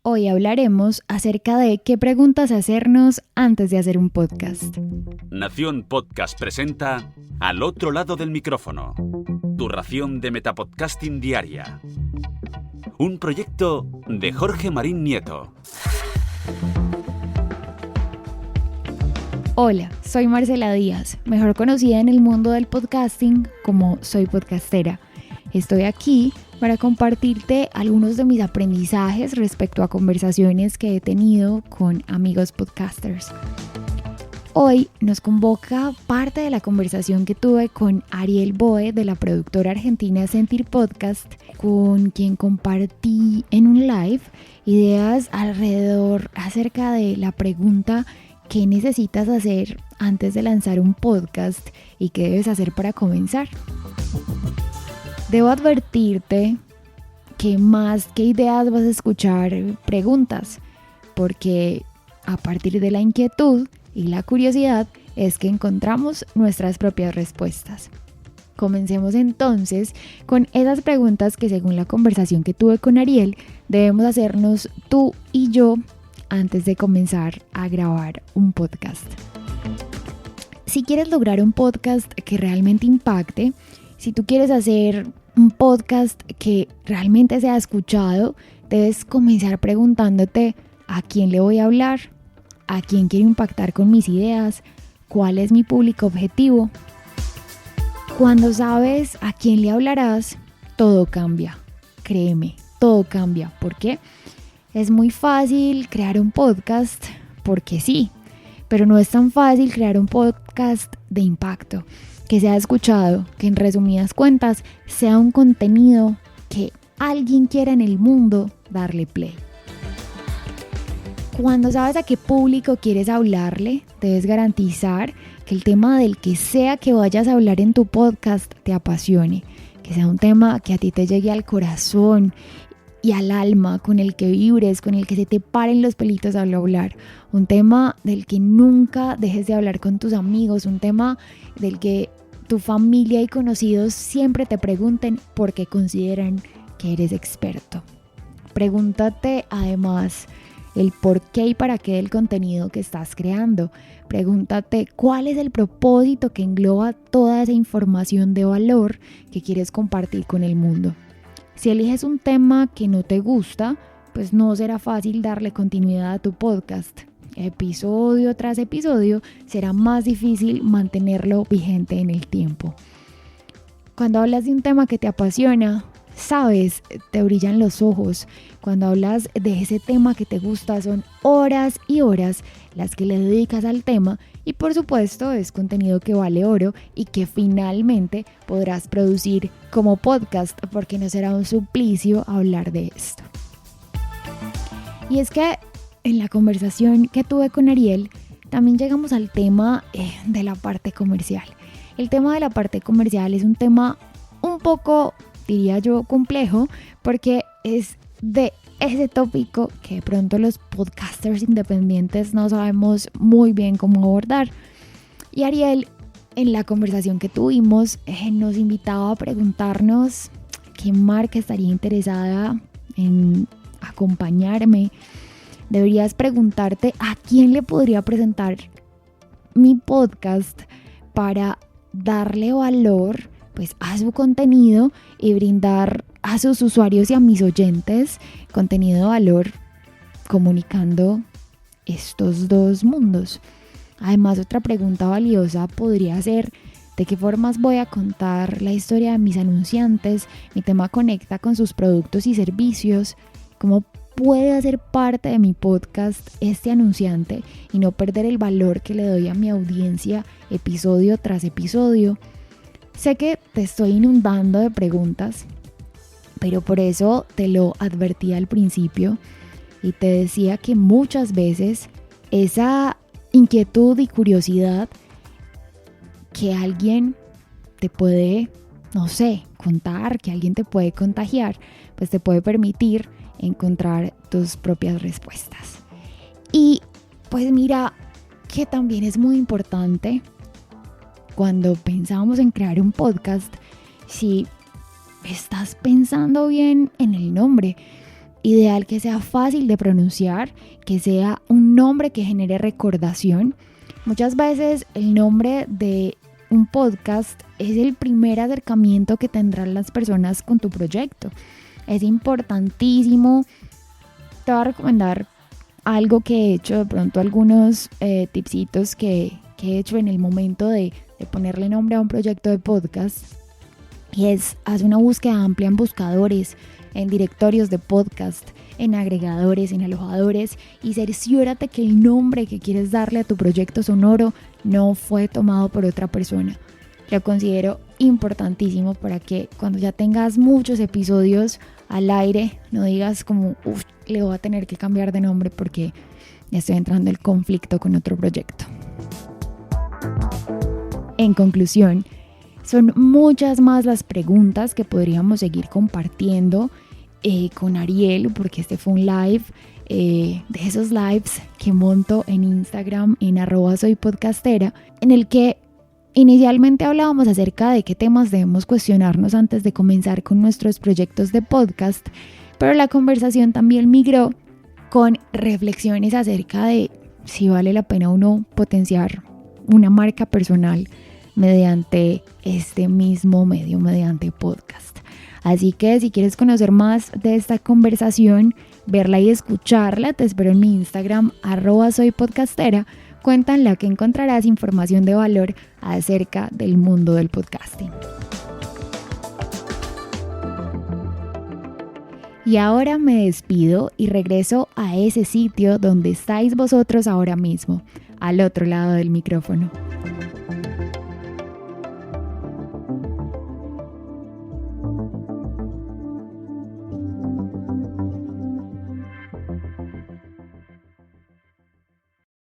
Hoy hablaremos acerca de qué preguntas hacernos antes de hacer un podcast. Nación Podcast presenta Al otro lado del micrófono, tu ración de metapodcasting diaria. Un proyecto de Jorge Marín Nieto. Hola, soy Marcela Díaz, mejor conocida en el mundo del podcasting como Soy Podcastera. Estoy aquí para compartirte algunos de mis aprendizajes respecto a conversaciones que he tenido con amigos podcasters. Hoy nos convoca parte de la conversación que tuve con Ariel Boe de la productora argentina Sentir Podcast, con quien compartí en un live ideas alrededor acerca de la pregunta ¿qué necesitas hacer antes de lanzar un podcast y qué debes hacer para comenzar? Debo advertirte que más que ideas vas a escuchar preguntas, porque a partir de la inquietud y la curiosidad es que encontramos nuestras propias respuestas. Comencemos entonces con esas preguntas que, según la conversación que tuve con Ariel, debemos hacernos tú y yo antes de comenzar a grabar un podcast. Si quieres lograr un podcast que realmente impacte, si tú quieres hacer un podcast que realmente sea escuchado, debes comenzar preguntándote a quién le voy a hablar, a quién quiero impactar con mis ideas, cuál es mi público objetivo. Cuando sabes a quién le hablarás, todo cambia. Créeme, todo cambia. ¿Por qué? Es muy fácil crear un podcast porque sí, pero no es tan fácil crear un podcast de impacto, que sea escuchado, que en resumidas cuentas sea un contenido que alguien quiera en el mundo darle play. Cuando sabes a qué público quieres hablarle, debes garantizar que el tema del que sea que vayas a hablar en tu podcast te apasione, que sea un tema que a ti te llegue al corazón y al alma, con el que vibres, con el que se te paren los pelitos al hablar. Un tema del que nunca dejes de hablar con tus amigos, un tema del que tu familia y conocidos siempre te pregunten porque consideran que eres experto. Pregúntate además el por qué y para qué del contenido que estás creando. Pregúntate cuál es el propósito que engloba toda esa información de valor que quieres compartir con el mundo. Si eliges un tema que no te gusta, pues no será fácil darle continuidad a tu podcast. Episodio tras episodio será más difícil mantenerlo vigente en el tiempo. Cuando hablas de un tema que te apasiona, sabes, te brillan los ojos. Cuando hablas de ese tema que te gusta, son horas y horas las que le dedicas al tema y por supuesto es contenido que vale oro y que finalmente podrás producir como podcast, porque no será un suplicio hablar de esto. Y es que en la conversación que tuve con Ariel también llegamos al tema de la parte comercial. El tema de la parte comercial es un tema un poco, diría yo, complejo, porque es de ese tópico que de pronto los podcasters independientes no sabemos muy bien cómo abordar. Y Ariel, en la conversación que tuvimos, nos invitaba a preguntarnos qué marca estaría interesada en acompañarme. Deberías preguntarte a quién le podría presentar mi podcast para darle valor pues a su contenido y brindar a sus usuarios y a mis oyentes contenido de valor comunicando estos dos mundos. Además, otra pregunta valiosa podría ser ¿de qué formas voy a contar la historia de mis anunciantes? Mi tema conecta con sus productos y servicios. ¿Cómo puede hacer parte de mi podcast este anunciante y no perder el valor que le doy a mi audiencia episodio tras episodio? Sé que te estoy inundando de preguntas, pero por eso te lo advertí al principio y te decía que muchas veces esa inquietud y curiosidad que alguien te puede, contar, que alguien te puede contagiar, pues te puede permitir encontrar tus propias respuestas. Y pues mira que también es muy importante cuando pensamos en crear un podcast, si estás pensando bien en el nombre, ideal que sea fácil de pronunciar, que sea un nombre que genere recordación. Muchas veces el nombre de un podcast es el primer acercamiento que tendrán las personas con tu proyecto. Es importantísimo. Te voy a recomendar algo que he hecho, de pronto algunos tipsitos que he hecho en el momento de ponerle nombre a un proyecto de podcast. Y es, haz una búsqueda amplia en buscadores, en directorios de podcast, en agregadores, en alojadores, y cerciórate que el nombre que quieres darle a tu proyecto sonoro no fue tomado por otra persona. Lo considero importantísimo para que cuando ya tengas muchos episodios al aire no digas como, le voy a tener que cambiar de nombre porque ya estoy entrando en conflicto con otro proyecto. En conclusión, son muchas más las preguntas que podríamos seguir compartiendo con Ariel, porque este fue un live, de esos lives que monto en Instagram en @soypodcastera, en el que inicialmente hablábamos acerca de qué temas debemos cuestionarnos antes de comenzar con nuestros proyectos de podcast, pero la conversación también migró con reflexiones acerca de si vale la pena o no potenciar una marca personal mediante este mismo medio, mediante podcast. Así que si quieres conocer más de esta conversación, verla y escucharla, te espero en mi Instagram @soypodcastera, cuenta en la que encontrarás información de valor acerca del mundo del podcasting. Y ahora me despido y regreso a ese sitio donde estáis vosotros ahora mismo, al otro lado del micrófono.